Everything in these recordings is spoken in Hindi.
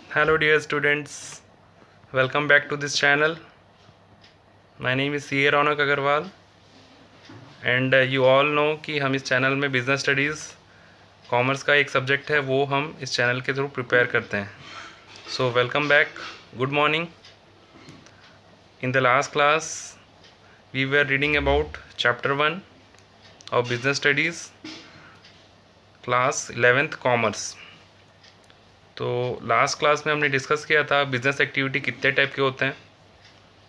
Hello dear students, welcome back to this channel. My name is CA Raunak Agarwal and you all know कि हम इस चैनल में बिजनेस स्टडीज़ कॉमर्स का एक सब्जेक्ट है वो हम इस चैनल के थ्रू प्रिपेयर करते हैं. So welcome back, good morning. In the last class we were reading about chapter 1 of business studies, class 11th commerce. तो लास्ट क्लास में हमने डिस्कस किया था बिज़नेस एक्टिविटी कितने टाइप के होते हैं.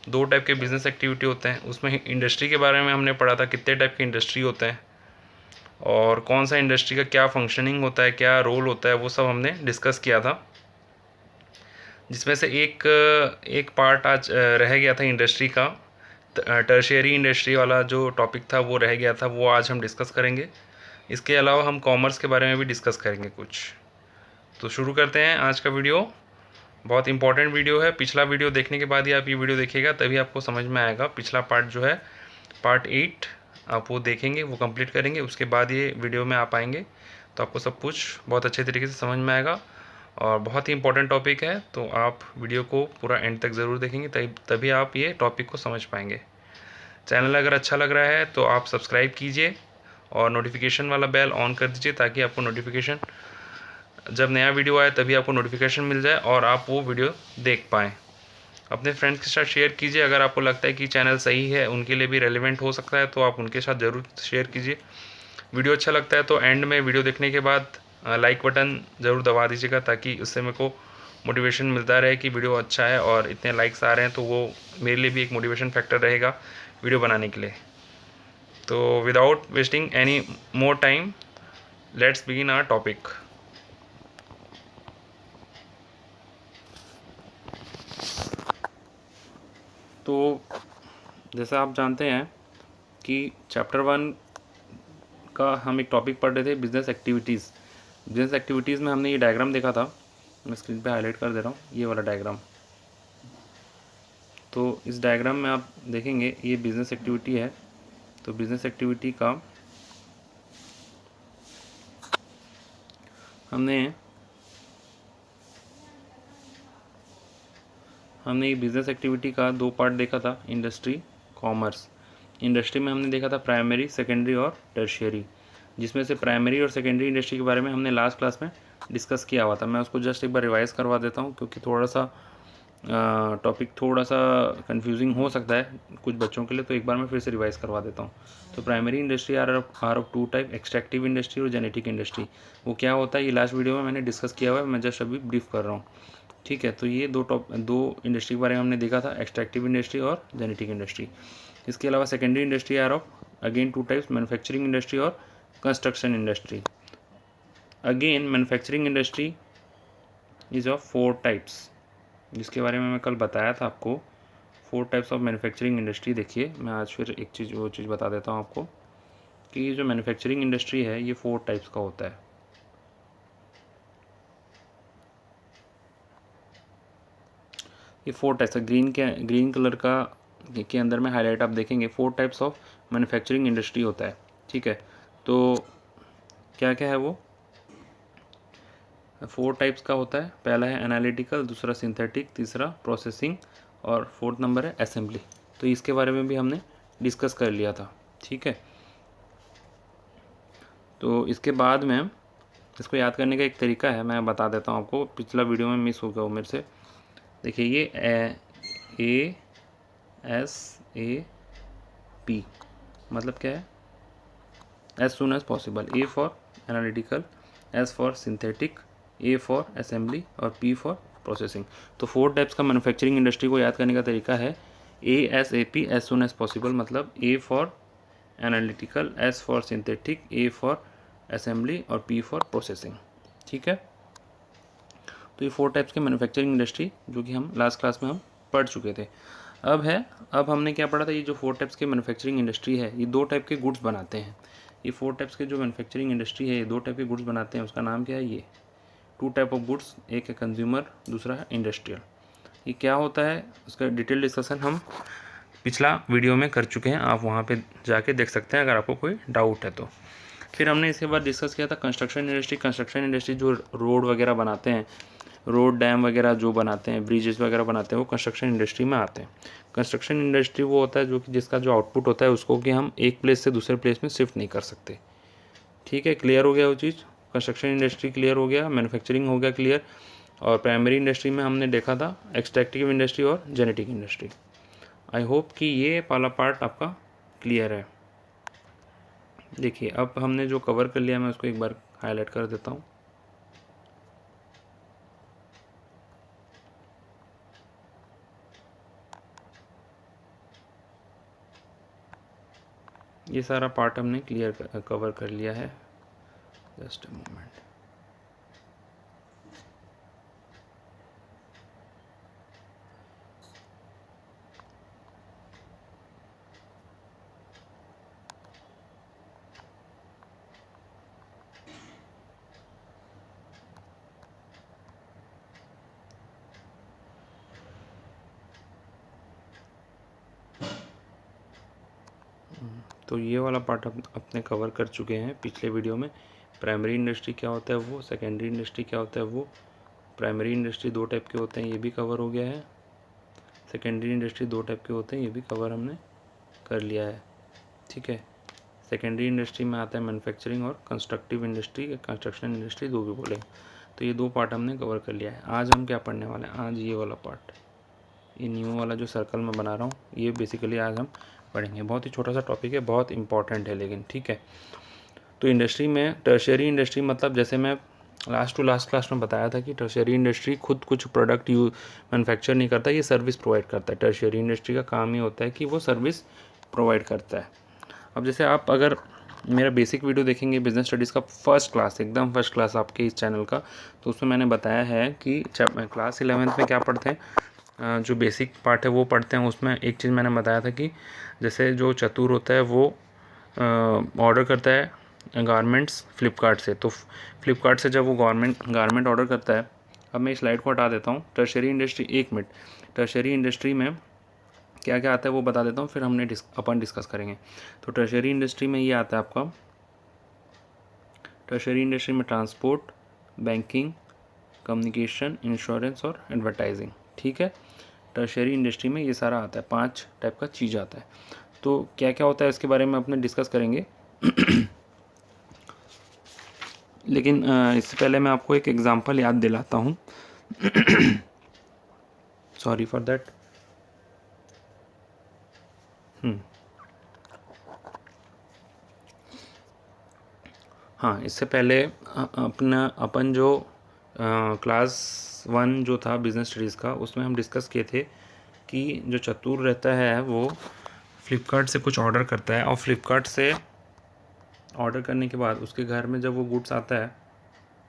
2 टाइप के बिज़नेस एक्टिविटी होते हैं. उसमें इंडस्ट्री के बारे में हमने पढ़ा था कितने टाइप के इंडस्ट्री होते हैं और कौन सा इंडस्ट्री का क्या फंक्शनिंग होता है, क्या रोल होता है, वो सब हमने डिस्कस किया था. जिसमें से एक पार्ट आज रह गया था इंडस्ट्री का. टर्शियरी इंडस्ट्री वाला जो टॉपिक था वो रह गया था, वो आज हम डिस्कस करेंगे. इसके अलावा हम कॉमर्स के बारे में भी डिस्कस करेंगे कुछ. तो शुरू करते हैं आज का वीडियो. बहुत इंपॉर्टेंट वीडियो है. पिछला वीडियो देखने के बाद ही आप ये वीडियो देखिएगा तभी आपको समझ में आएगा. पिछला पार्ट जो है पार्ट 8 आप वो देखेंगे, वो कंप्लीट करेंगे, उसके बाद ये वीडियो में आप आएंगे तो आपको सब कुछ बहुत अच्छे तरीके से समझ में आएगा और बहुत ही इंपॉर्टेंट टॉपिक है. तो आप वीडियो को पूरा एंड तक ज़रूर देखेंगे तभी आप ये टॉपिक को समझ पाएंगे. चैनल अगर अच्छा लग रहा है तो आप सब्सक्राइब कीजिए और नोटिफिकेशन वाला बेल ऑन कर दीजिए ताकि आपको नोटिफिकेशन जब नया वीडियो आए तभी आपको नोटिफिकेशन मिल जाए और आप वो वीडियो देख पाएँ. अपने फ्रेंड्स के साथ शेयर कीजिए. अगर आपको लगता है कि चैनल सही है, उनके लिए भी रेलेवेंट हो सकता है, तो आप उनके साथ ज़रूर शेयर कीजिए. वीडियो अच्छा लगता है तो एंड में वीडियो देखने के बाद लाइक बटन ज़रूर दबा दीजिएगा ताकि उससे मेरे को मोटिवेशन मिलता रहे कि वीडियो अच्छा है और इतने लाइक्स आ रहे हैं, तो वो मेरे लिए भी एक मोटिवेशन फैक्टर रहेगा वीडियो बनाने के लिए. तो without wasting any more time let's begin our topic. तो जैसा आप जानते हैं कि चैप्टर 1 का हम एक टॉपिक पढ़ रहे थे बिज़नेस एक्टिविटीज़. बिज़नेस एक्टिविटीज़ में हमने ये डायग्राम देखा था. मैं स्क्रीन पे हाईलाइट कर दे रहा हूँ, ये वाला डायग्राम. तो इस डायग्राम में आप देखेंगे ये बिज़नेस एक्टिविटी है. तो बिज़नेस एक्टिविटी का हमने ये बिज़नेस एक्टिविटी का 2 पार्ट देखा था. Industry, commerce. इंडस्ट्री में हमने देखा था प्राइमरी, सेकेंडरी और टर्शियरी. जिसमें से प्राइमरी और सेकेंडरी इंडस्ट्री के बारे में हमने लास्ट क्लास में डिस्कस किया हुआ था. मैं उसको जस्ट एक बार रिवाइज़ करवा देता हूँ क्योंकि थोड़ा सा टॉपिक थोड़ा सा कंफ्यूजिंग हो सकता है कुछ बच्चों के लिए. तो एक बार मैं फिर से रिवाइज़ करवा देता हूँ. तो primary industry are of 2 type, extractive industry और जेनेटिक इंडस्ट्री. वो क्या होता है ये लास्ट वीडियो में मैंने डिस्कस किया हुआ है, मैं जस्ट अभी ब्रीफ कर रहा हूँ. ठीक है. तो ये दो इंडस्ट्री के बारे में हमने देखा था, एक्सट्रैक्टिव इंडस्ट्री और जेनेटिक इंडस्ट्री. इसके अलावा secondary industry are of again 2 types, manufacturing industry और construction industry. Again manufacturing industry is of 4 types, जिसके बारे में मैं कल बताया था आपको. 4 टाइप्स ऑफ मैन्युफैक्चरिंग इंडस्ट्री. देखिए मैं आज फिर एक चीज़ वो चीज़ बता देता हूँ आपको कि ये जो मैन्युफैक्चरिंग इंडस्ट्री है ये 4 टाइप्स का होता है. ये 4 टाइप्स का ग्रीन कलर का के अंदर में हाईलाइट आप देखेंगे 4 टाइप्स ऑफ मैन्युफैक्चरिंग इंडस्ट्री होता है. ठीक है. तो क्या क्या है वो 4 टाइप्स का होता है. पहला है एनालिटिकल, दूसरा सिंथेटिक, तीसरा प्रोसेसिंग और 4th नंबर है असेंबली. तो इसके बारे में भी हमने डिस्कस कर लिया था. ठीक है. तो इसके बाद में इसको याद करने का एक तरीका है, मैं बता देता हूँ आपको. पिछला वीडियो में मिस हो गया वो मेरे से. देखिए ये ASAP मतलब क्या है, as soon as possible. A for analytical, S for synthetic, A for assembly और P फॉर प्रोसेसिंग. तो 4 टाइप्स का मैन्युफैक्चरिंग इंडस्ट्री को याद करने का तरीका है ASAP, as soon as possible मतलब A for analytical, S for synthetic, A for assembly और P फॉर प्रोसेसिंग. ठीक है. तो ये 4 टाइप्स के मैन्युफैक्चरिंग इंडस्ट्री जो कि हम लास्ट क्लास में हम पढ़ चुके थे. अब हमने क्या पढ़ा था, ये जो 4 टाइप्स के मैन्युफैक्चरिंग इंडस्ट्री है ये 2 टाइप के गुड्स बनाते हैं. ये 4 टाइप्स के जो मैन्युफैक्चरिंग इंडस्ट्री है ये 2 टाइप के गुड्स बनाते हैं. उसका नाम क्या है, ये 2 टाइप ऑफ गुड्स. एक है कंज्यूमर, दूसरा है इंडस्ट्रियल. ये क्या होता है उसका डिटेल डिस्कशन हम पिछला वीडियो में कर चुके हैं. आप वहाँ पे जाके देख सकते हैं अगर आपको कोई डाउट है तो. फिर हमने इसके बाद डिस्कस किया था कंस्ट्रक्शन इंडस्ट्री. कंस्ट्रक्शन इंडस्ट्री जो रोड वगैरह बनाते हैं, रोड डैम वगैरह जो बनाते हैं, ब्रिजेस वगैरह बनाते हैं, वो कंस्ट्रक्शन इंडस्ट्री में आते हैं। कंस्ट्रक्शन इंडस्ट्री वो होता है जो कि जिसका जो आउटपुट होता है उसको कि हम एक प्लेस से दूसरे प्लेस में शिफ्ट नहीं कर सकते। ठीक है, क्लियर हो गया वो चीज़। कंस्ट्रक्शन इंडस्ट्री क्लियर हो गया, मैन्युफैक्चरिंग हो गया क्लियर, और प्राइमरी इंडस्ट्री में हमने देखा था एक्सट्रैक्टिव इंडस्ट्री और जेनेटिक इंडस्ट्री। आई होप कि ये वाला पार्ट आपका क्लियर है। देखिए अब हमने जो कवर कर लिया मैं उसको एक बार हाईलाइट कर देता हूँ। ये सारा पार्ट हमने कवर कर लिया है। Just a moment. तो ये वाला पार्ट अपने कवर कर चुके हैं पिछले वीडियो में। प्राइमरी इंडस्ट्री क्या होता है वो, सेकेंडरी इंडस्ट्री क्या होता है वो, प्राइमरी इंडस्ट्री दो टाइप के होते हैं ये भी कवर हो गया है, सेकेंडरी इंडस्ट्री दो टाइप के होते हैं ये भी कवर हमने कर लिया है। ठीक है, सेकेंडरी इंडस्ट्री में आता है मैन्युफैक्चरिंग और कंस्ट्रक्टिव इंडस्ट्री, कंस्ट्रक्शन इंडस्ट्री दो भी बोलेंगे। तो ये दो पार्ट हमने कवर कर लिया है। आज हम क्या पढ़ने वाले हैं, आज ये वाला पार्ट, ये न्यू वाला जो सर्कल में बना रहा हूँ ये बेसिकली आज हम पढ़ेंगे। बहुत ही छोटा सा टॉपिक है, बहुत इंपॉर्टेंट है लेकिन। ठीक है, तो इंडस्ट्री में टर्शियरी इंडस्ट्री मतलब जैसे मैं लास्ट टू लास्ट क्लास में बताया था कि टर्शियरी इंडस्ट्री खुद कुछ प्रोडक्ट मैन्युफैक्चर नहीं करता, ये सर्विस प्रोवाइड करता है। टर्शियरी इंडस्ट्री का काम ही होता है कि वो सर्विस प्रोवाइड करता है। अब जैसे आप अगर मेरा बेसिक वीडियो देखेंगे बिजनेस स्टडीज़ का फर्स्ट क्लास, एकदम फर्स्ट क्लास आपके इस चैनल का, तो उसमें मैंने बताया है कि क्लास 11th में क्या पढ़ते हैं, जो बेसिक पार्ट है वो पढ़ते हैं। उसमें एक चीज़ मैंने बताया था कि जैसे जो चतुर होता है वो ऑर्डर करता है गारमेंट्स फ्लिपकार्ट से, तो फ्लिपकार्ट से जब वो गारमेंट ऑर्डर करता है, अब मैं इस स्लाइड को हटा देता हूँ। टर्शियरी इंडस्ट्री, एक मिनट, टर्शियरी इंडस्ट्री में क्या क्या आता है वो बता देता हूँ, फिर हमने अपन डिस्कस करेंगे। तो टर्शियरी इंडस्ट्री में ये आता है आपका, टर्शियरी इंडस्ट्री में ट्रांसपोर्ट, बैंकिंग, कम्युनिकेशन, इंश्योरेंस और एडवर्टाइजिंग। ठीक है, टर्शियरी इंडस्ट्री में ये सारा आता है, 5 टाइप का चीज़ आता है। तो क्या क्या होता है इसके बारे में अपने डिस्कस करेंगे। लेकिन इससे पहले मैं आपको एक एग्जांपल याद दिलाता हूँ। Sorry for that. हाँ, इससे पहले अपन जो क्लास 1 जो था बिजनेस स्टडीज़ का, उसमें हम डिस्कस किए थे कि जो चतुर रहता है वो फ्लिपकार्ट से कुछ ऑर्डर करता है, और फ्लिपकार्ट से ऑर्डर करने के बाद उसके घर में जब वो गुड्स आता है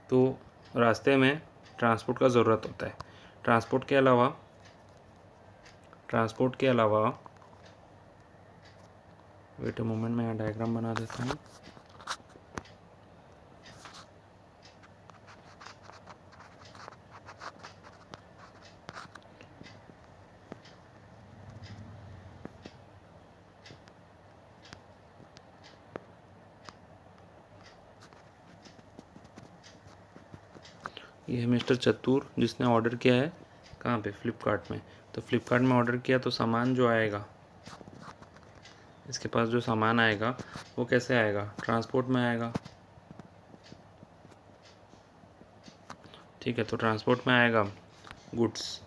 तो रास्ते में ट्रांसपोर्ट का ज़रूरत होता है। ट्रांसपोर्ट के अलावा वेट अ मोमेंट, मैं यहाँ डायग्राम बना देता हूँ। ये है मिस्टर चतुर जिसने ऑर्डर किया है कहाँ पे, फ्लिपकार्ट में। तो फ्लिपकार्ट में ऑर्डर किया तो सामान जो आएगा, इसके पास जो सामान आएगा वो कैसे आएगा, ट्रांसपोर्ट में आएगा। ठीक है, तो ट्रांसपोर्ट में आएगा गुड्स।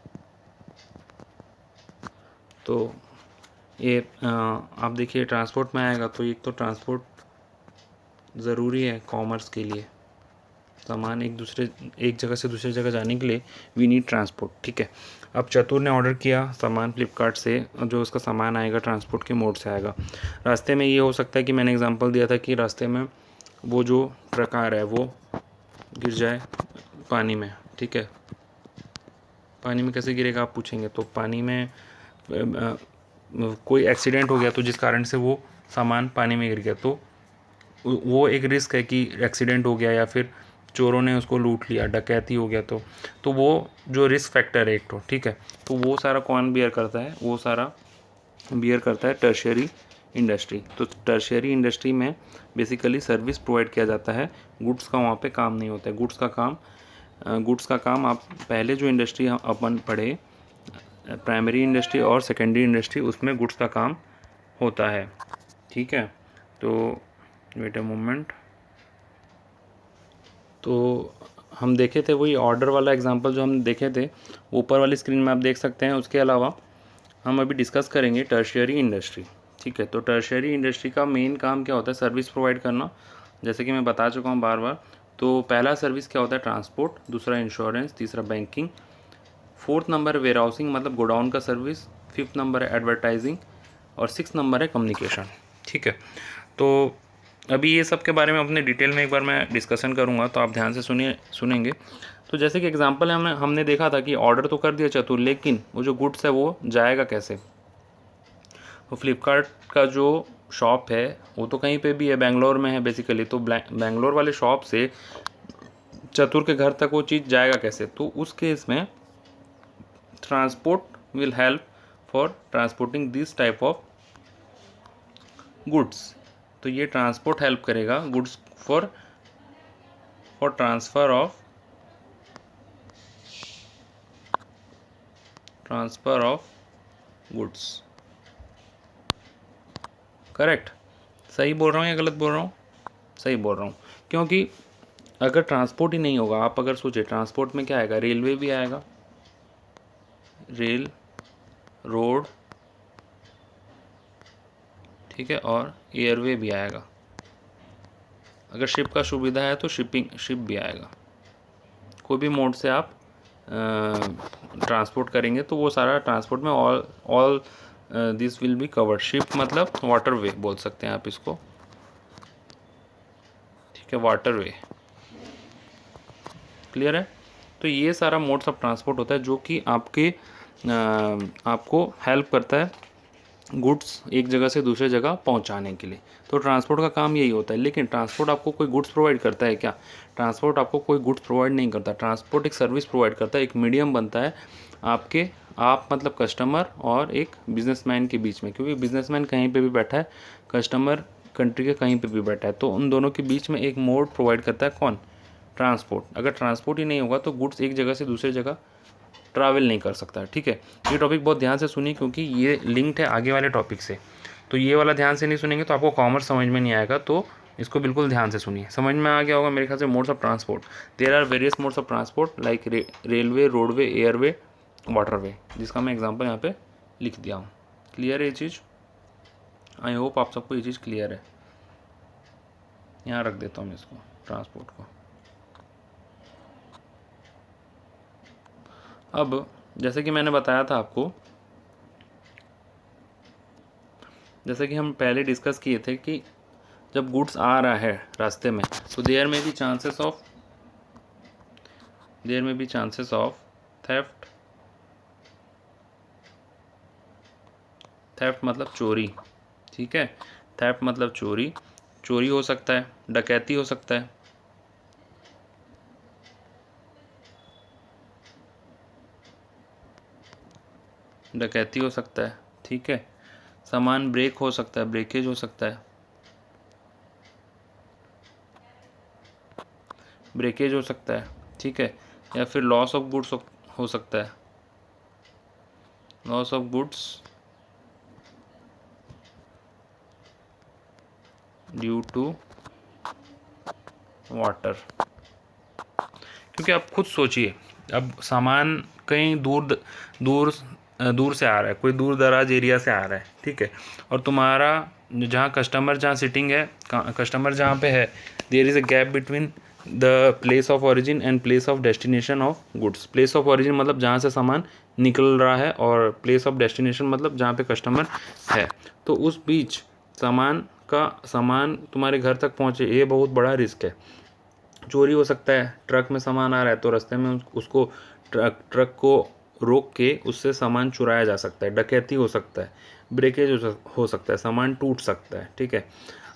तो ये आप देखिए ट्रांसपोर्ट में आएगा तो एक तो ट्रांसपोर्ट ज़रूरी है कॉमर्स के लिए, सामान एक जगह से दूसरी जगह जाने के लिए वी नीड ट्रांसपोर्ट। ठीक है, अब चतुर ने ऑर्डर किया सामान फ्लिपकार्ट से, जो उसका सामान आएगा ट्रांसपोर्ट के मोड से आएगा। रास्ते में ये हो सकता है कि मैंने एग्जांपल दिया था कि रास्ते में वो जो ट्रक आ रहा है वो गिर जाए पानी में। ठीक है, पानी में कैसे गिरेगा आप पूछेंगे, तो पानी में कोई एक्सीडेंट हो गया तो जिस कारण से वो सामान पानी में गिर गया, तो वो एक रिस्क है कि एक्सीडेंट हो गया या फिर चोरों ने उसको लूट लिया, डकैती हो गया, तो वो जो रिस्क फैक्टर है एक तो। ठीक है, तो वो सारा कौन बियर करता है, वो सारा बियर करता है टर्शियरी इंडस्ट्री। तो टर्शियरी इंडस्ट्री में बेसिकली सर्विस प्रोवाइड किया जाता है, गुड्स का वहाँ पे काम नहीं होता है। गुड्स का काम गुड्स का काम आप पहले जो इंडस्ट्री अपन पढ़े, प्राइमरी इंडस्ट्री और सेकेंडरी इंडस्ट्री, उसमें गुड्स का काम होता है। ठीक है, तो वेट अ मोमेंट। तो हम देखे थे वही ऑर्डर वाला एग्जांपल जो हम देखे थे, ऊपर वाली स्क्रीन में आप देख सकते हैं। उसके अलावा हम अभी डिस्कस करेंगे टर्शियरी इंडस्ट्री। ठीक है, तो टर्शियरी इंडस्ट्री का मेन काम क्या होता है? सर्विस प्रोवाइड करना, जैसे कि मैं बता चुका हूँ बार बार। तो पहला सर्विस क्या होता है? ट्रांसपोर्ट, दूसरा इंश्योरेंस, तीसरा banking, fourth number warehousing मतलब गोडाउन का सर्विस, फिफ्थ नंबर है एडवर्टाइजिंग, और सिक्स नंबर है कम्युनिकेशन। ठीक है, तो अभी ये सब के बारे में अपने डिटेल में एक बार मैं डिस्कशन करूँगा, तो आप ध्यान से सुनेंगे। तो जैसे कि एग्जांपल है, हमने देखा था कि ऑर्डर तो कर दिया चतुर, लेकिन वो जो गुड्स है वो जाएगा कैसे? तो फ्लिपकार्ट का जो शॉप है वो तो कहीं पे भी है, बेंगलोर में है बेसिकली। तो बेंगलोर वाले शॉप से चतुर के घर तक वो चीज़ जाएगा कैसे? तो उस केस में transport will help for transporting this type of goods. तो ये ट्रांसपोर्ट हेल्प करेगा goods for transfer of goods. Correct? सही बोल रहा हूँ या गलत बोल रहा हूँ? सही बोल रहा हूँ, क्योंकि अगर ट्रांसपोर्ट ही नहीं होगा, आप अगर सोचे ट्रांसपोर्ट में क्या आएगा? रेलवे भी आएगा, रेल, रोड, ठीक है, और एयरवे भी आएगा। अगर शिप का सुविधा है तो शिप भी आएगा। कोई भी मोड से आप ट्रांसपोर्ट करेंगे तो वो सारा ट्रांसपोर्ट में all this will be covered. Ship मतलब वाटरवे बोल सकते हैं आप इसको। ठीक है, वाटरवे। क्लियर है? तो ये सारा मोड्स ऑफ ट्रांसपोर्ट होता है जो कि आपको हेल्प करता है गुड्स एक जगह से दूसरे जगह पहुंचाने के लिए। तो ट्रांसपोर्ट का काम यही होता है। लेकिन ट्रांसपोर्ट आपको कोई गुड्स प्रोवाइड करता है क्या? ट्रांसपोर्ट आपको कोई गुड्स प्रोवाइड नहीं करता। ट्रांसपोर्ट एक सर्विस प्रोवाइड करता है, एक मीडियम बनता है आप मतलब कस्टमर और एक बिजनेसमैन के बीच में। क्योंकि बिजनेसमैन कहीं पे भी बैठा है, कस्टमर कंट्री के कहीं पे भी बैठा है, तो उन दोनों के बीच में एक मोड प्रोवाइड करता है कौन? ट्रांसपोर्ट। अगर ट्रांसपोर्ट ही नहीं होगा तो गुड्स एक जगह से दूसरी जगह ट्रैवल नहीं कर सकता। ठीक है, ये टॉपिक बहुत ध्यान से सुनिए क्योंकि ये लिंक्ड है आगे वाले टॉपिक से। तो ये वाला ध्यान से नहीं सुनेंगे तो आपको कॉमर्स समझ में नहीं आएगा। तो इसको बिल्कुल ध्यान से सुनिए। समझ में आ गया होगा मेरे ख्याल से। Modes of transport, there are various modes of transport like railway, roadway, airway, waterway, जिसका मैं एग्जाम्पल यहाँ पे लिख दिया हूँ। क्लियर है ये चीज़? आई होप आप सबको ये चीज़ क्लियर है। यहाँ रख देता हूँ मैं इसको, ट्रांसपोर्ट को। अब जैसे कि मैंने बताया था आपको, जैसे कि हम पहले डिस्कस किए थे कि जब गुड्स आ रहा है रास्ते में तो देयर में भी चांसेस ऑफ थेफ्ट मतलब चोरी। ठीक है, थेफ्ट मतलब चोरी हो सकता है, डकैती हो सकता है, ठीक है, सामान ब्रेक हो सकता है, ब्रेकेज हो सकता है, ठीक है, या फिर लॉस ऑफ गुड्स हो सकता है, loss of goods due to water. क्योंकि आप खुद सोचिए, अब सामान कहीं दूर से आ रहा है, कोई दूर दराज एरिया से आ रहा है, ठीक है, और तुम्हारा जहाँ कस्टमर सिटिंग है, कस्टमर जहाँ पे है, there is a gap between the place of origin and place of destination of goods. Place of origin मतलब जहाँ से सामान निकल रहा है, और प्लेस ऑफ डेस्टिनेशन मतलब जहाँ पे कस्टमर है। तो उस बीच सामान तुम्हारे घर तक पहुँचे, ये बहुत बड़ा रिस्क है। चोरी हो सकता है, ट्रक में सामान आ रहा है तो रास्ते में उसको ट्रक को रोक के उससे सामान चुराया जा सकता है, डकैती हो सकता है, ब्रेकेज हो सकता है, सामान टूट सकता है। ठीक है,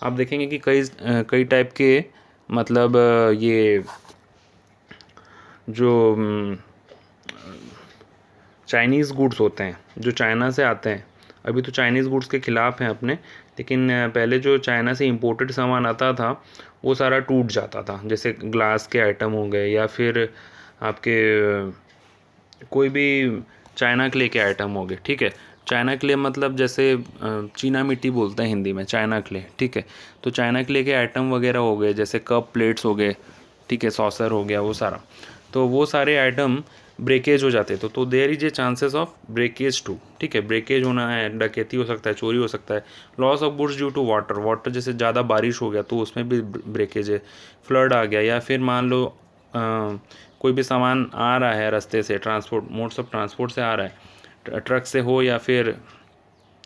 आप देखेंगे कि कई टाइप के मतलब ये जो चाइनीज़ गुड्स होते हैं जो चाइना से आते हैं, अभी तो चाइनीज़ गुड्स के ख़िलाफ़ हैं अपने, लेकिन पहले जो चाइना से इंपोर्टेड सामान आता था वो सारा टूट जाता था। जैसे ग्लास के आइटम हो गए, या फिर आपके कोई भी चाइना क्ले के आइटम हो गए, ठीक है। चाइना क्ले मतलब जैसे चीना मिट्टी बोलते हैं हिंदी में, चाइना क्ले, ठीक है। तो चाइना क्ले के आइटम वगैरह हो गए, जैसे कप प्लेट्स हो गए, ठीक है, सॉसर हो गया, वो सारा, तो वो सारे आइटम ब्रेकेज हो जाते तो there is a chances of breakage too, ठीक है। ब्रेकेज होना है, डकैती हो सकता है, चोरी हो सकता है। Loss of goods due to water, water जैसे ज़्यादा बारिश हो गया तो उसमें भी ब्रेकेज है। फ्लड आ गया, या फिर मान लो कोई भी सामान आ रहा है रास्ते से, ट्रांसपोर्ट, मोड्स ऑफ ट्रांसपोर्ट से आ रहा है, ट्रक से हो या फिर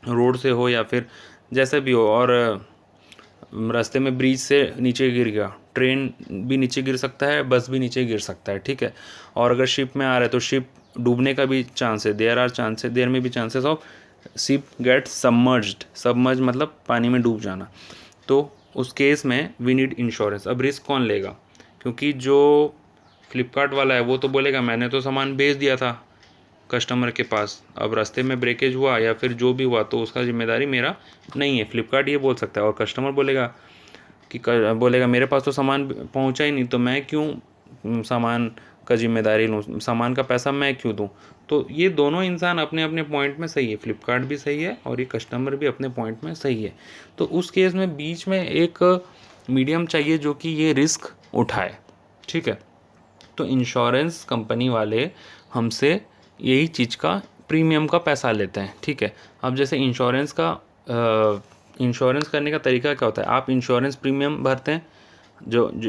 रोड से हो या फिर जैसे भी हो, और रास्ते में ब्रिज से नीचे गिर गया, ट्रेन भी नीचे गिर सकता है, बस भी नीचे गिर सकता है, ठीक है। और अगर शिप में आ रहा है तो शिप डूबने का भी चांस है, देयर में भी chances of ship get submerged. Submerge मतलब पानी में डूब जाना। तो उस केस में वी नीड इंश्योरेंस। अब रिस्क कौन लेगा? क्योंकि जो फ्लिपकार्ट वाला है वो तो बोलेगा मैंने तो सामान भेज दिया था कस्टमर के पास, अब रास्ते में ब्रेकेज हुआ या फिर जो भी हुआ तो उसका जिम्मेदारी मेरा नहीं है, फ्लिपकार्ट ये बोल सकता है। और कस्टमर बोलेगा बोलेगा मेरे पास तो सामान पहुंचा ही नहीं, तो मैं क्यों सामान का जिम्मेदारी लूँ, सामान का पैसा मैं क्यों दूँ? तो ये दोनों इंसान अपने अपने पॉइंट में सही है, फ्लिपकार्ट भी सही है और ये कस्टमर भी अपने पॉइंट में सही है। तो उस केस में बीच में एक मीडियम चाहिए जो कि ये रिस्क उठाए, ठीक है। तो इंश्योरेंस कंपनी वाले हमसे यही चीज़ का प्रीमियम का पैसा लेते हैं, ठीक है। अब जैसे इंश्योरेंस करने का तरीका क्या होता है? आप इंश्योरेंस प्रीमियम भरते हैं,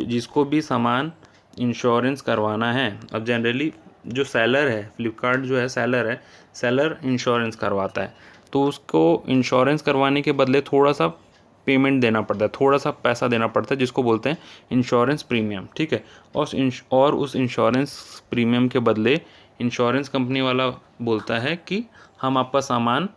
जिसको भी सामान इंश्योरेंस करवाना है। अब जनरली जो सेलर है, फ्लिपकार्ट जो है सेलर है, सेलर इंश्योरेंस करवाता है, तो उसको इंश्योरेंस करवाने के बदले थोड़ा सा पेमेंट देना पड़ता है, थोड़ा सा पैसा देना पड़ता है, जिसको बोलते हैं इंश्योरेंस प्रीमियम, ठीक है। और उस इंश्योरेंस प्रीमियम के बदले इंश्योरेंस कंपनी वाला बोलता है कि हम आपका सामान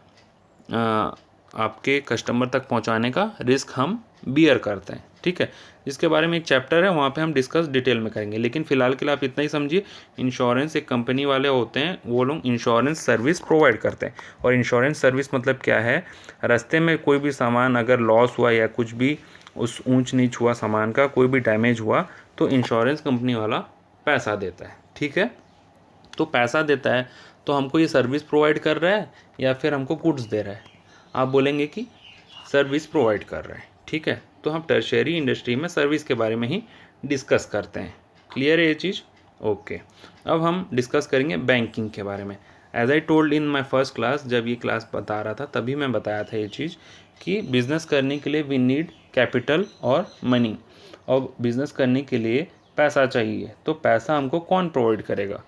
आपके कस्टमर तक पहुंचाने का रिस्क हम बियर करते हैं, ठीक है। जिसके बारे में एक चैप्टर है, वहाँ पे हम डिस्कस डिटेल में करेंगे, लेकिन फ़िलहाल के लिए आप इतना ही समझिए। इंश्योरेंस एक कंपनी वाले होते हैं, वो लोग इंश्योरेंस सर्विस प्रोवाइड करते हैं। और इंश्योरेंस सर्विस मतलब क्या है? रास्ते में कोई भी सामान अगर लॉस हुआ या कुछ भी उस ऊंच नीच हुआ, सामान का कोई भी डैमेज हुआ, तो इंश्योरेंस कंपनी वाला पैसा देता है, ठीक है। तो पैसा देता है तो हमको ये सर्विस प्रोवाइड कर रहा है या फिर हमको गुड्स दे रहा है? आप बोलेंगे कि सर्विस प्रोवाइड कर रहा है, ठीक है। तो हम टर्शियरी इंडस्ट्री में सर्विस के बारे में ही डिस्कस करते हैं। क्लियर है ये चीज़? ओके। अब हम डिस्कस करेंगे बैंकिंग के बारे में। As I told in my first class, जब ये क्लास बता रहा था तभी मैं बताया था ये चीज़ कि बिज़नेस करने के लिए वी नीड कैपिटल और मनी। और बिज़नेस करने के लिए पैसा चाहिए, तो पैसा हमको कौन प्रोवाइड करेगा?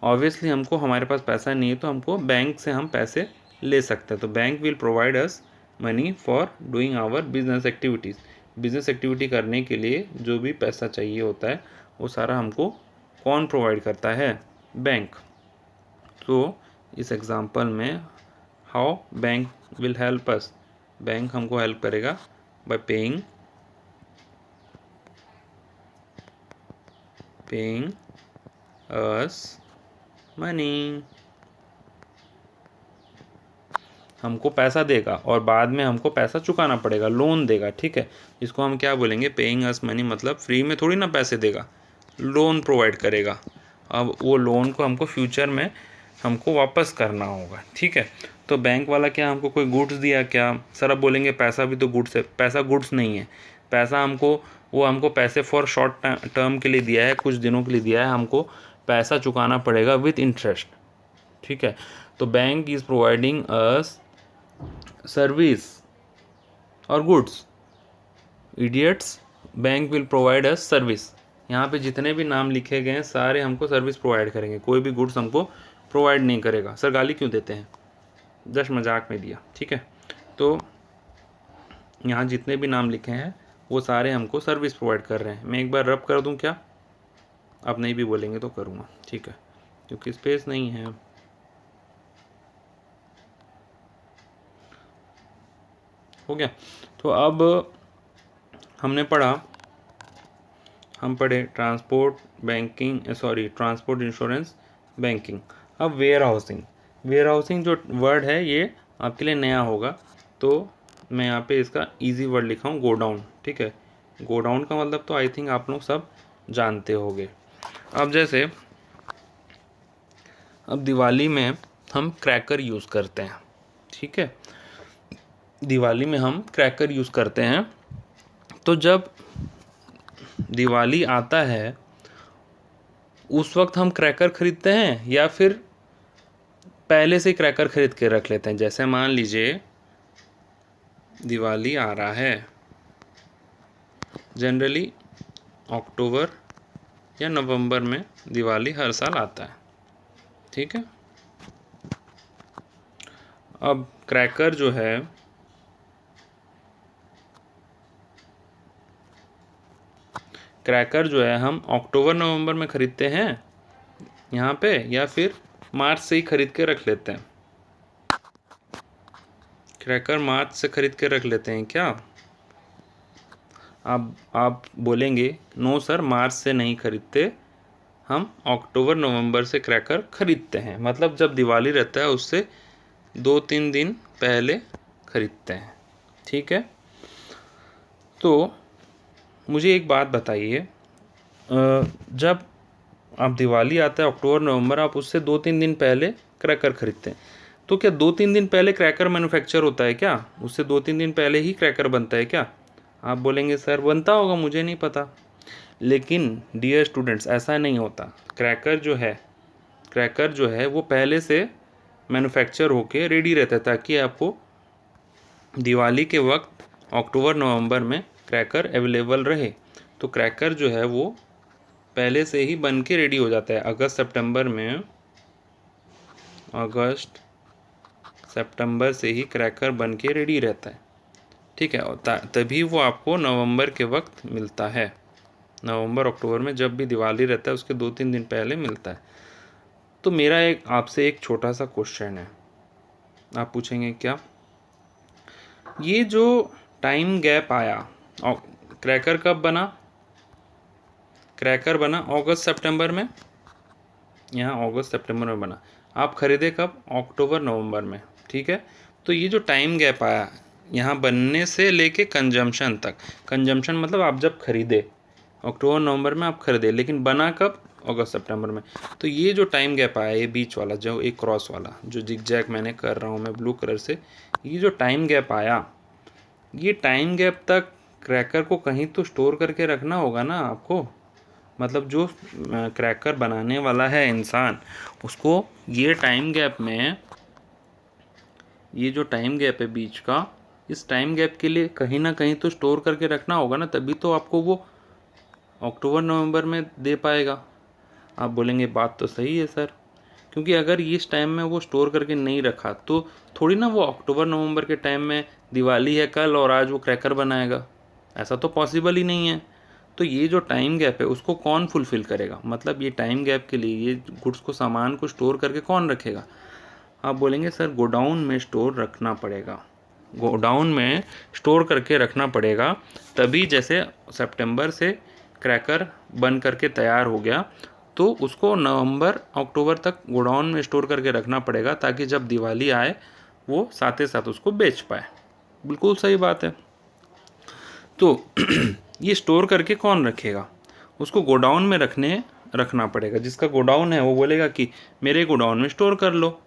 ऑब्वियसली हमको, हमारे पास पैसा नहीं है तो हमको बैंक से हम पैसे ले सकते हैं। तो bank will provide us money for doing our business activities. Business activity करने के लिए जो भी पैसा चाहिए होता है वो सारा हमको कौन प्रोवाइड करता है? बैंक। तो इस एग्जांपल में how bank will help us, bank हमको हेल्प करेगा बाय पेइंग अस मनी। हमको पैसा देगा और बाद में हमको पैसा चुकाना पड़ेगा, लोन देगा, ठीक है। इसको हम क्या बोलेंगे? पेइंग अस मनी, मतलब फ्री में थोड़ी ना पैसे देगा, लोन प्रोवाइड करेगा। अब वो लोन को हमको फ्यूचर में हमको वापस करना होगा, ठीक है। तो बैंक वाला क्या हमको कोई गुड्स दिया क्या? सर आप बोलेंगे पैसा भी तो गुड्स है। पैसा गुड्स नहीं है, पैसा हमको पैसे फॉर शॉर्ट टर्म के लिए दिया है, कुछ दिनों के लिए दिया है, हमको पैसा चुकाना पड़ेगा विथ इंटरेस्ट, ठीक है। तो bank is providing us service और goods. Idiots, bank will provide us service. यहाँ पे जितने भी नाम लिखे गए हैं सारे हमको सर्विस प्रोवाइड करेंगे, कोई भी गुड्स हमको प्रोवाइड नहीं करेगा। सर गाली क्यों देते हैं? जस्ट मजाक में दिया, ठीक है। तो यहाँ जितने भी नाम लिखे हैं वो सारे हमको सर्विस प्रोवाइड कर रहे हैं। मैं एक बार रब कर दूँ क्या? आप नहीं भी बोलेंगे तो करूँगा, ठीक है, क्योंकि स्पेस नहीं है। हो गया। तो अब हमने पढ़े ट्रांसपोर्ट इंश्योरेंस, बैंकिंग। अब वेयर हाउसिंग जो वर्ड है ये आपके लिए नया होगा, तो मैं यहाँ पे इसका इजी वर्ड लिखा हूँ, गोडाउन, ठीक है। गोडाउन का मतलब तो आई थिंक आप लोग सब जानते होंगे। अब जैसे अब दिवाली में हम क्रैकर यूज़ करते हैं, ठीक है, दिवाली में हम क्रैकर यूज़ करते हैं। तो जब दिवाली आता है उस वक्त हम क्रैकर ख़रीदते हैं या फिर पहले से क्रैकर ख़रीद के रख लेते हैं? जैसे मान लीजिए दिवाली आ रहा है, जनरली अक्टूबर या नवंबर में दिवाली हर साल आता है, ठीक है। अब क्रैकर जो है हम अक्टूबर नवंबर में ख़रीदते हैं यहाँ पे, या फिर मार्च से ही ख़रीद के रख लेते हैं? क्रैकर मार्च से ख़रीद के रख लेते हैं क्या? आप बोलेंगे नो सर, मार्च से नहीं ख़रीदते, हम अक्टूबर नवंबर से क्रैकर ख़रीदते हैं, मतलब जब दिवाली रहता है उससे 2-3 दिन पहले ख़रीदते हैं, ठीक है। तो मुझे एक बात बताइए, जब आप दिवाली आता है अक्टूबर नवंबर, आप उससे 2-3 दिन पहले क्रैकर ख़रीदते हैं, तो क्या 2-3 दिन पहले क्रैकर मैन्युफैक्चर होता है क्या? उससे 2-3 दिन पहले ही क्रैकर बनता है क्या? आप बोलेंगे सर बनता होगा, मुझे नहीं पता। लेकिन डियर स्टूडेंट्स, ऐसा नहीं होता। क्रैकर जो है वो पहले से मैन्युफैक्चर होके रेडी रहता है, ताकि आपको दिवाली के वक्त अक्टूबर नवंबर में क्रैकर अवेलेबल रहे। तो क्रैकर जो है वो पहले से ही बन के रेडी हो जाता है। अगस्त सितंबर से ही क्रैकर बन के रेडी रहता है, ठीक है, और तभी वो आपको नवंबर के वक्त मिलता है। नवंबर अक्टूबर में जब भी दिवाली रहता है उसके 2-3 दिन पहले मिलता है। तो मेरा आपसे एक छोटा सा क्वेश्चन है। आप पूछेंगे क्या? ये जो टाइम गैप आया, क्रैकर कब बना? क्रैकर बना अगस्त सितंबर में, यहाँ अगस्त सितंबर में बना। आप ख़रीदे कब? अक्टूबर नवंबर में, ठीक है। तो ये जो टाइम गैप आया यहाँ बनने से लेके कंजम्पशन तक, कंजम्पशन मतलब आप जब खरीदे अक्टूबर नवंबर में आप खरीदे, लेकिन बना कब? अगस्त सितंबर में। तो ये जो टाइम गैप आया, ये बीच वाला जो एक क्रॉस वाला जो जिगजैग मैंने कर रहा हूँ मैं ब्लू कलर से, ये जो टाइम गैप आया, ये टाइम गैप तक क्रैकर को कहीं तो स्टोर करके रखना होगा ना आपको। मतलब जो क्रैकर बनाने वाला है इंसान, उसको ये टाइम गैप में, ये जो टाइम गैप है बीच का, इस टाइम गैप के लिए कहीं ना कहीं तो स्टोर करके रखना होगा ना, तभी तो आपको वो अक्टूबर नवंबर में दे पाएगा। आप बोलेंगे बात तो सही है सर, क्योंकि अगर इस टाइम में वो स्टोर करके नहीं रखा तो थोड़ी ना वो अक्टूबर नवंबर के टाइम में दिवाली है कल और आज वो क्रैकर बनाएगा, ऐसा तो पॉसिबल ही नहीं है। तो ये जो टाइम गैप है उसको कौन फुलफ़िल करेगा? मतलब ये टाइम गैप के लिए ये गुड्स को, सामान को स्टोर करके कौन रखेगा? आप बोलेंगे सर गोडाउन में स्टोर रखना पड़ेगा, गोडाउन में स्टोर करके रखना पड़ेगा, तभी जैसे सितंबर से क्रैकर बन करके तैयार हो गया तो उसको नवंबर अक्टूबर तक गोडाउन में स्टोर करके रखना पड़ेगा, ताकि जब दिवाली आए वो साथ ही साथ उसको बेच पाए। बिल्कुल सही बात है। तो ये स्टोर करके कौन रखेगा? उसको गोडाउन में रखना पड़ेगा। जिसका गोडाउन है वो बोलेगा कि मेरे गोडाउन में स्टोर कर लो,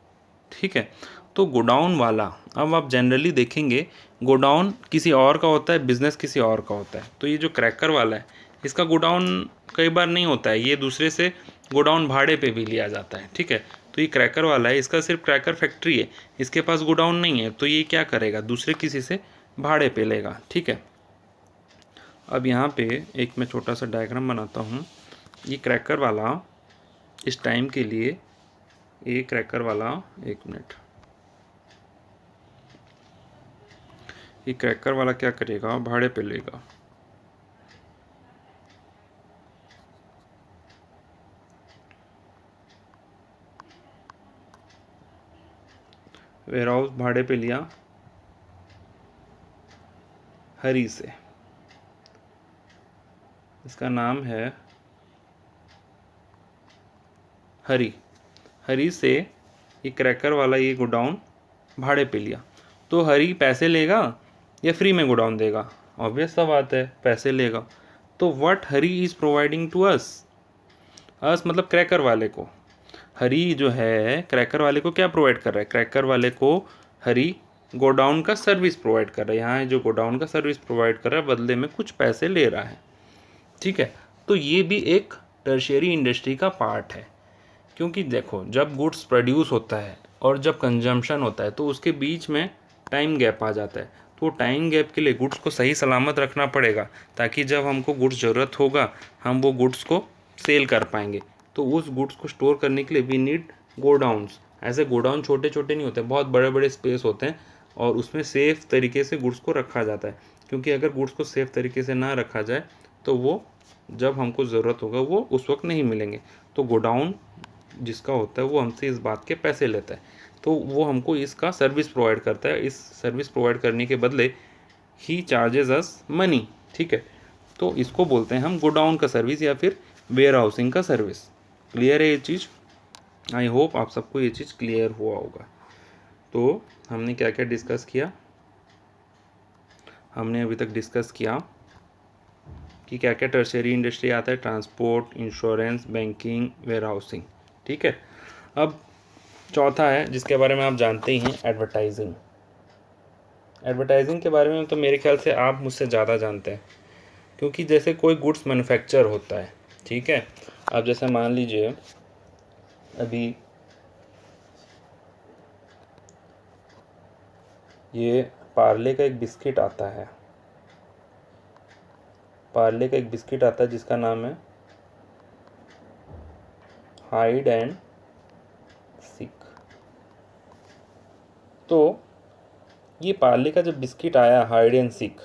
ठीक है। तो गोडाउन वाला, अब आप जनरली देखेंगे गोडाउन किसी और का होता है, बिज़नेस किसी और का होता है। तो ये जो क्रैकर वाला है इसका गोडाउन कई बार नहीं होता है, ये दूसरे से गोडाउन भाड़े पे भी लिया जाता है, ठीक है। तो ये क्रैकर वाला है, इसका सिर्फ क्रैकर फैक्ट्री है, इसके पास गोडाउन नहीं है, तो ये क्या करेगा? दूसरे किसी से भाड़े पे लेगा, ठीक है। अब यहाँ पे एक मैं छोटा सा डायग्राम बनाता हूँ। ये क्रैकर वाला इस टाइम के लिए, ये क्रैकर वाला, एक मिनट, ये क्रैकर वाला क्या करेगा? भाड़े पे लेगा, वेयर हाउस भाड़े पे लिया हरी से, इसका नाम है हरी से ये क्रैकर वाला ये गोडाउन भाड़े पे लिया। तो हरी पैसे लेगा या फ्री में गोडाउन देगा? ऑब्वियस सा बात है, पैसे लेगा। तो what Hari is providing to us मतलब क्रैकर वाले को, हरी जो है क्रैकर वाले को क्या प्रोवाइड कर रहा है, क्रैकर वाले को हरी गोडाउन का सर्विस प्रोवाइड कर रहा है। यहाँ जो गोडाउन का सर्विस प्रोवाइड कर रहा है बदले में कुछ पैसे ले रहा है, ठीक है। तो ये भी एक टर्शियरी इंडस्ट्री का पार्ट है, क्योंकि देखो जब गुड्स प्रोड्यूस होता है और जब कंजम्पशन होता है तो उसके बीच में टाइम गैप आ जाता है। तो टाइम गैप के लिए गुड्स को सही सलामत रखना पड़ेगा, ताकि जब हमको गुड्स ज़रूरत होगा हम वो गुड्स को सेल कर पाएंगे। तो उस गुड्स को स्टोर करने के लिए वी नीड गोडाउन्स। ऐसे गोडाउन छोटे छोटे नहीं होते, बहुत बड़े बड़े स्पेस होते हैं और उसमें सेफ़ तरीके से गुड्स को रखा जाता है। क्योंकि अगर गुड्स को सेफ़ तरीके से ना रखा जाए तो वो जब हमको ज़रूरत होगा वो उस वक्त नहीं मिलेंगे। तो गोडाउन जिसका होता है वो हमसे इस बात के पैसे लेता है, तो वो हमको इसका सर्विस प्रोवाइड करता है। इस सर्विस प्रोवाइड करने के बदले ही चार्जेस अस मनी, ठीक है। तो इसको बोलते हैं हम गोडाउन का सर्विस या फिर वेयर हाउसिंग का सर्विस। क्लियर है ये चीज़? आई होप आप सबको ये चीज़ क्लियर हुआ होगा। तो हमने क्या क्या डिस्कस किया, हमने अभी तक डिस्कस किया कि क्या क्या टर्शियरी इंडस्ट्री आता है, transport, insurance, banking, warehousing, ठीक है। अब चौथा है जिसके बारे में आप जानते ही हैं, एडवर्टाइजिंग। एडवर्टाइजिंग के बारे में तो मेरे ख्याल से आप मुझसे ज़्यादा जानते हैं, क्योंकि जैसे कोई गुड्स मैन्युफैक्चर होता है, ठीक है। अब जैसे मान लीजिए अभी ये पार्ले का एक बिस्किट आता है, पार्ले का एक बिस्किट आता है जिसका नाम है हाइड एंड सीक। तो ये पार्ले का जब बिस्किट आया हाइड एंड सीक,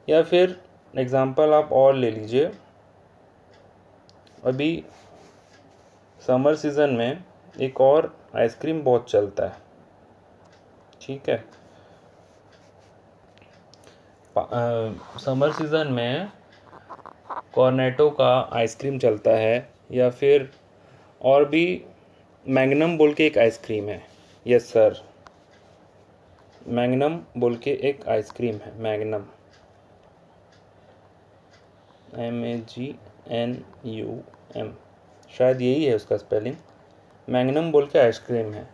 या फिर एग्जांपल आप और ले लीजिए, अभी समर सीज़न में एक और आइसक्रीम बहुत चलता है, ठीक है। समर सीज़न में कॉर्नेटो का आइसक्रीम चलता है, या फिर और भी मैग्नम बोल के एक आइसक्रीम है। यस सर, मैग्नम बोल के एक आइसक्रीम है, मैग्नम, MAGNUM, शायद यही है उसका स्पेलिंग, मैग्नम बोल के आइसक्रीम है।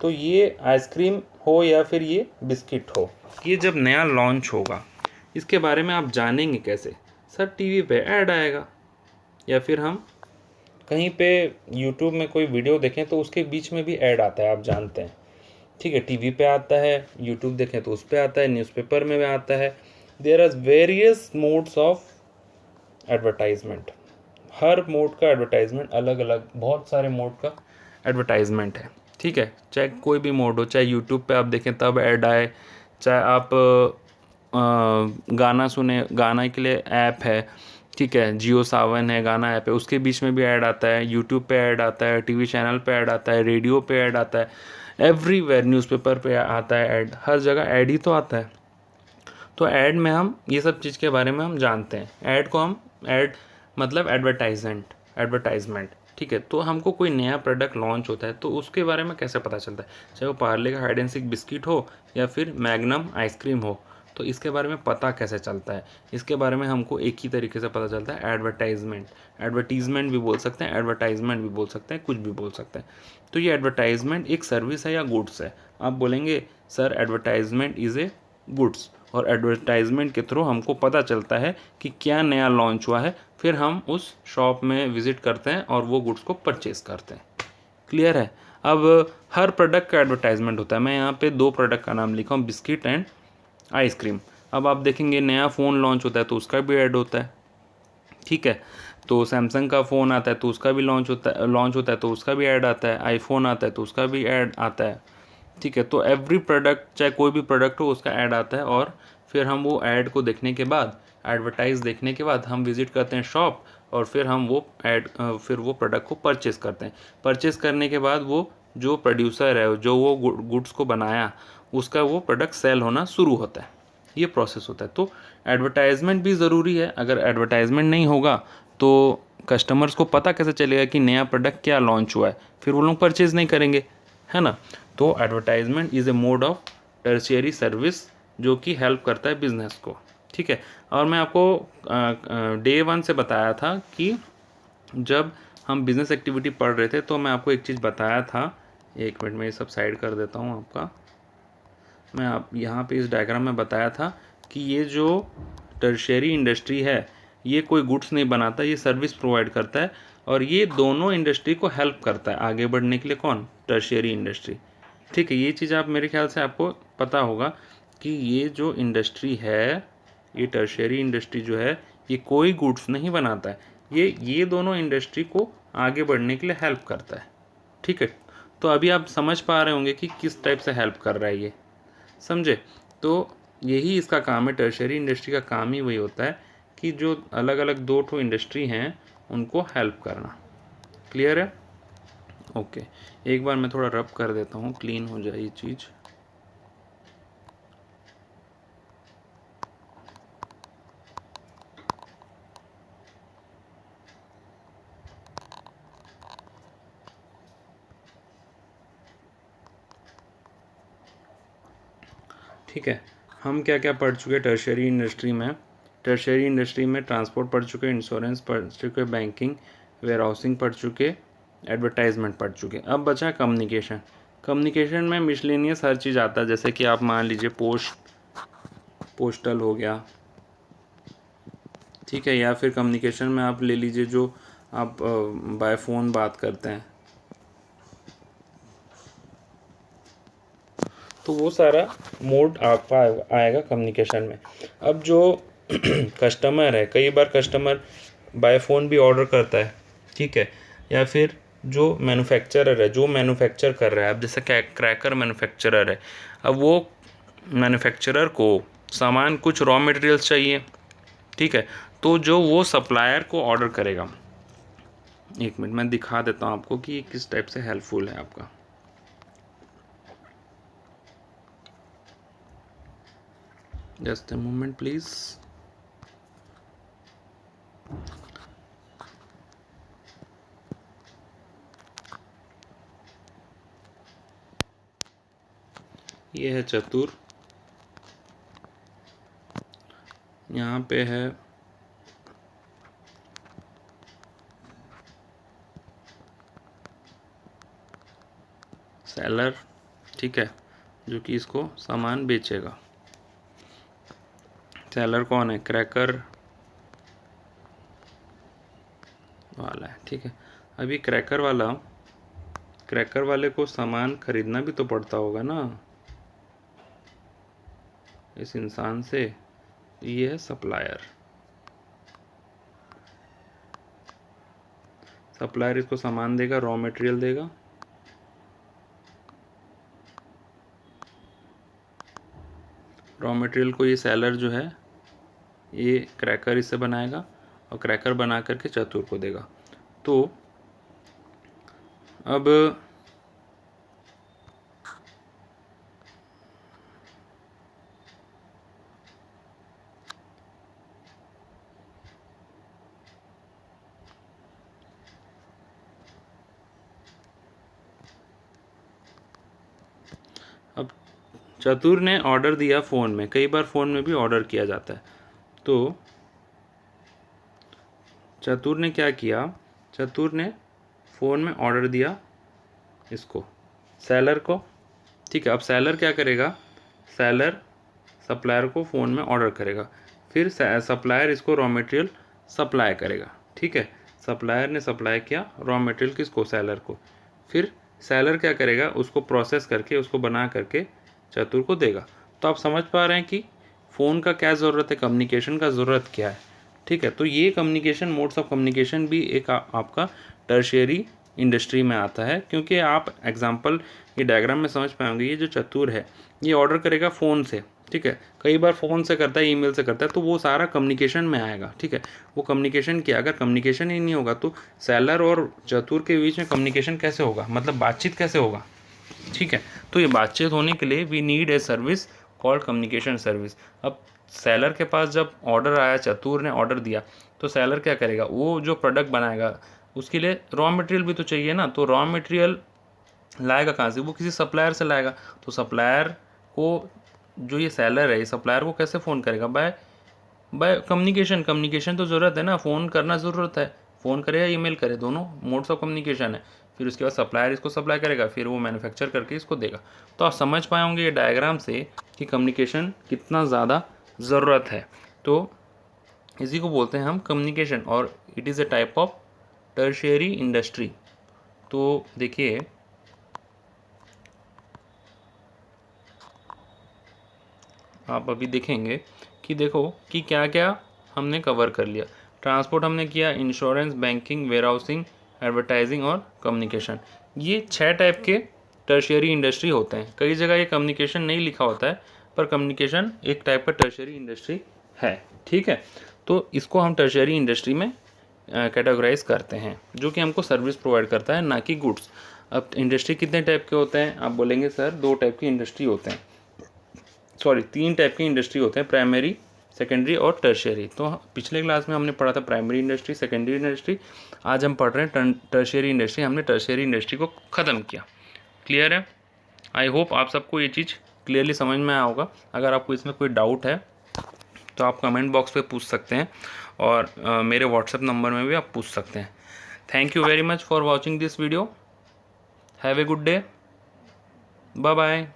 तो ये आइसक्रीम हो या फिर ये बिस्किट हो, ये जब नया लॉन्च होगा इसके बारे में आप जानेंगे कैसे? सर टीवी पे ऐड आएगा, या फिर हम कहीं पे यूट्यूब में कोई वीडियो देखें तो उसके बीच में भी ऐड आता है, आप जानते हैं, ठीक है। टीवी पे आता है, यूट्यूब देखें तो उस पर आता है, न्यूज़पेपर में भी आता है। There are various modes of advertisement, हर मोड का एडवर्टाइजमेंट अलग अलग, बहुत सारे मोड का एडवर्टाइजमेंट है, ठीक है। चाहे कोई भी मोड हो, चाहे यूट्यूब पे आप देखें तब ऐड आए, चाहे आप गाना सुने, गाना के लिए ऐप है, ठीक है, जियो सावन है, गाना ऐप है, उसके बीच में भी ऐड आता है, यूट्यूब पे ऐड आता है, टीवी चैनल पे ऐड आता है, रेडियो पे ऐड आता है, एवरीवेयर, न्यूज़पेपर पे आता है ऐड, हर जगह ऐड ही तो आता है। तो ऐड में हम ये सब चीज़ के बारे में हम जानते हैं। ऐड को हम ऐड मतलब एडवर्टाइजमेंट, ठीक है। तो हमको कोई नया प्रोडक्ट लॉन्च होता है तो उसके बारे में कैसे पता चलता है, चाहे वो पार्ले का हाइड एंड सीक बिस्किट हो या फिर मैग्नम आइसक्रीम हो, तो इसके बारे में पता कैसे चलता है? इसके बारे में हमको एक ही तरीके से पता चलता है, एडवर्टीजमेंट भी बोल सकते हैं, एडवर्टाइजमेंट भी बोल सकते हैं, कुछ भी बोल सकते हैं। तो ये एडवर्टाइजमेंट एक सर्विस है या गुड्स है? आप बोलेंगे sir advertisement is a goods, और एडवर्टाइजमेंट के थ्रू हमको पता चलता है कि क्या नया लॉन्च हुआ है, फिर हम उस शॉप में विज़िट करते हैं और वो गुड्स को परचेज़ करते हैं। क्लियर है? अब हर प्रोडक्ट का एडवर्टाइजमेंट होता है। मैं यहाँ पे 2 प्रोडक्ट का नाम लिखा हूँ, बिस्किट एंड आइसक्रीम। अब आप देखेंगे नया फ़ोन लॉन्च होता है तो उसका भी ऐड होता है, ठीक है। तो सैमसंग का फ़ोन आता है तो उसका भी लॉन्च होता है तो उसका भी ऐड आता है, आईफोन आता है तो उसका भी ऐड आता है, ठीक है। तो एवरी प्रोडक्ट, चाहे कोई भी प्रोडक्ट हो, उसका ऐड आता है, और फिर हम वो ऐड को देखने के बाद, एडवर्टाइज देखने के बाद हम विज़िट करते हैं शॉप, और फिर हम वो फिर वो प्रोडक्ट को परचेज़ करते हैं। परचेज़ करने के बाद वो जो प्रोड्यूसर है, जो वो गुड्स को बनाया, उसका वो प्रोडक्ट सेल होना शुरू होता है। ये प्रोसेस होता है। तो एडवर्टाइजमेंट भी ज़रूरी है। अगर एडवर्टाइजमेंट नहीं होगा तो कस्टमर्स को पता कैसे चलेगा कि नया प्रोडक्ट क्या लॉन्च हुआ है, फिर वो लोग परचेज़ नहीं करेंगे, है ना। तो advertisement is a mode of tertiary service जो कि हेल्प करता है बिजनेस को, ठीक है। और मैं आपको डे 1 से बताया था कि जब हम बिज़नेस एक्टिविटी पढ़ रहे थे तो मैं आपको एक चीज़ बताया था, 1 मिनट में ये सब साइड कर देता हूँ आपका। मैं आप यहाँ पे इस डायग्राम में बताया था कि ये जो टर्शियरी इंडस्ट्री है ये कोई गुड्स नहीं बनाता, ये सर्विस प्रोवाइड करता है, और ये दोनों इंडस्ट्री को हेल्प करता है आगे बढ़ने के लिए। कौन? Tertiary industry. ठीक है, ये चीज़ आप मेरे ख्याल से आपको पता होगा कि ये जो इंडस्ट्री है, ये टर्शियरी इंडस्ट्री जो है, ये कोई गुड्स नहीं बनाता है, ये दोनों इंडस्ट्री को आगे बढ़ने के लिए हेल्प करता है। ठीक है, तो अभी आप समझ पा रहे होंगे कि किस टाइप से हेल्प कर रहा है ये, समझे? तो यही इसका काम है, टर्शियरी इंडस्ट्री का काम ही वही होता है कि जो अलग अलग दो ठो इंडस्ट्री हैं उनको हेल्प करना। क्लियर है? ओके, एक बार मैं थोड़ा रब कर देता हूँ, क्लीन हो जाए ये चीज़। ठीक है, हम क्या क्या पढ़ चुके टर्शियरी इंडस्ट्री में? टर्शियरी इंडस्ट्री में ट्रांसपोर्ट पढ़ चुके, इंश्योरेंस पढ़ चुके, बैंकिंग, वेयर हाउसिंग पढ़ चुके, एडवर्टाइजमेंट पढ़ चुके। अब बचा कम्युनिकेशन। कम्युनिकेशन में मिसलेनियस हर चीज़ आता है, जैसे कि आप मान लीजिए पोस्टल हो गया, ठीक है, या फिर कम्युनिकेशन में आप ले लीजिए जो आप बाय फ़ोन बात करते हैं, तो वो सारा मोड आपका आएगा कम्युनिकेशन में। अब जो कस्टमर है, कई बार कस्टमर बाय फ़ोन भी ऑर्डर करता है, ठीक है, या फिर जो मैन्युफैक्चरर है, जो मैन्युफैक्चर कर रहा है, अब जैसे क्रैकर मैन्युफैक्चरर है, अब वो मैन्युफैक्चरर को सामान कुछ रॉ मटेरियल्स चाहिए, ठीक है, तो जो वो सप्लायर को ऑर्डर करेगा। 1 मिनट मैं दिखा देता हूँ आपको कि ये किस टाइप से हेल्पफुल है आपका। Just a moment please. ये है चतुर, यहाँ पे है सेलर, ठीक है, जो कि इसको सामान बेचेगा। सेलर कौन है? क्रैकर वाला है, ठीक है। अभी क्रैकर वाले को सामान खरीदना भी तो पड़ता होगा ना इस इंसान से। ये है सप्लायर। सप्लायर इसको सामान देगा, रॉ मटेरियल देगा, रॉ मटेरियल को ये सेलर जो है, ये क्रैकर इससे बनाएगा और क्रैकर बना करके चतुर को देगा। तो अब चतुर ने ऑर्डर दिया फ़ोन में, कई बार फ़ोन में भी ऑर्डर किया जाता है। तो चतुर ने क्या किया? चतुर ने फ़ोन में ऑर्डर दिया इसको, सेलर को, ठीक है। अब सेलर क्या करेगा? सेलर सप्लायर को फ़ोन में ऑर्डर करेगा, फिर सप्लायर इसको रॉ मटेरियल सप्लाई करेगा, ठीक है। सप्लायर ने सप्लाई किया रॉ मटेरियल किसको? सेलर को। फिर सेलर क्या करेगा? उसको प्रोसेस करके, उसको बना करके चतुर को देगा। तो आप समझ पा रहे हैं कि फ़ोन का क्या ज़रूरत है, कम्युनिकेशन का ज़रूरत क्या है, ठीक है। तो ये कम्युनिकेशन, मोड्स ऑफ कम्युनिकेशन भी एक आपका टर्शियरी इंडस्ट्री में आता है, क्योंकि आप एग्जांपल ये डायग्राम में समझ पाएंगे। ये जो चतुर है ये ऑर्डर करेगा फ़ोन से, ठीक है, कई बार फ़ोन से करता है, ईमेल से करता है, तो वो सारा कम्युनिकेशन में आएगा, ठीक है। वो कम्युनिकेशन किया, अगर कम्युनिकेशन ही नहीं होगा तो सेलर और चतुर के बीच में कम्युनिकेशन कैसे होगा, मतलब बातचीत कैसे होगा, ठीक है। तो ये बातचीत होने के लिए we need a service called communication service. अब सेलर के पास जब ऑर्डर आया, चतुर ने ऑर्डर दिया, तो सेलर क्या करेगा? वो जो प्रोडक्ट बनाएगा उसके लिए रॉ मटेरियल भी तो चाहिए ना, तो रॉ मटेरियल लाएगा कहाँ से? वो किसी सप्लायर से लाएगा। तो सप्लायर को, जो ये सेलर है, ये सप्लायर को कैसे फ़ोन करेगा? By communication. कम्युनिकेशन तो ज़रूरत है ना, फ़ोन करना ज़रूरत है। फ़ोन करे या ईमेल करे, दोनों मोड्स ऑफ कम्युनिकेशन है। फिर उसके बाद सप्लायर इसको सप्लाई करेगा, फिर वो मैन्युफैक्चर करके इसको देगा। तो आप समझ पाए होंगे ये डायग्राम से कि कम्युनिकेशन कितना ज़्यादा ज़रूरत है। तो इसी को बोलते हैं हम कम्युनिकेशन, और it is a type of tertiary industry. तो देखिए आप अभी देखेंगे कि देखो कि क्या क्या हमने कवर कर लिया। ट्रांसपोर्ट हमने किया, इंश्योरेंस, बैंकिंग, वेयरहाउसिंग, एडवर्टाइजिंग और कम्युनिकेशन। ये 6 टाइप के टर्शियरी इंडस्ट्री होते हैं। कई जगह ये कम्युनिकेशन नहीं लिखा होता है, पर कम्युनिकेशन एक टाइप का टर्शियरी इंडस्ट्री है, ठीक है। तो इसको हम टर्शियरी इंडस्ट्री में कैटेगराइज करते हैं, जो कि हमको सर्विस प्रोवाइड करता है, ना कि गुड्स। अब इंडस्ट्री कितने टाइप के होते हैं? आप बोलेंगे सर 2 टाइप की इंडस्ट्री होते हैं, सॉरी 3 टाइप की इंडस्ट्री होते हैं, प्राइमरी, सेकेंडरी और टर्शियरी। तो पिछले क्लास में हमने पढ़ा था प्राइमरी इंडस्ट्री, सेकेंडरी इंडस्ट्री। आज हम पढ़ रहे हैं टर्शियरी इंडस्ट्री। हमने टर्शियरी इंडस्ट्री को ख़त्म किया। क्लियर है? आई होप आप सबको ये चीज़ क्लियरली समझ में आया होगा। अगर आपको इसमें कोई डाउट है तो आप कमेंट बॉक्स पे पूछ सकते हैं, और मेरे व्हाट्सएप नंबर में भी आप पूछ सकते हैं। Thank you very much for watching this video. Have a good day. Bye bye.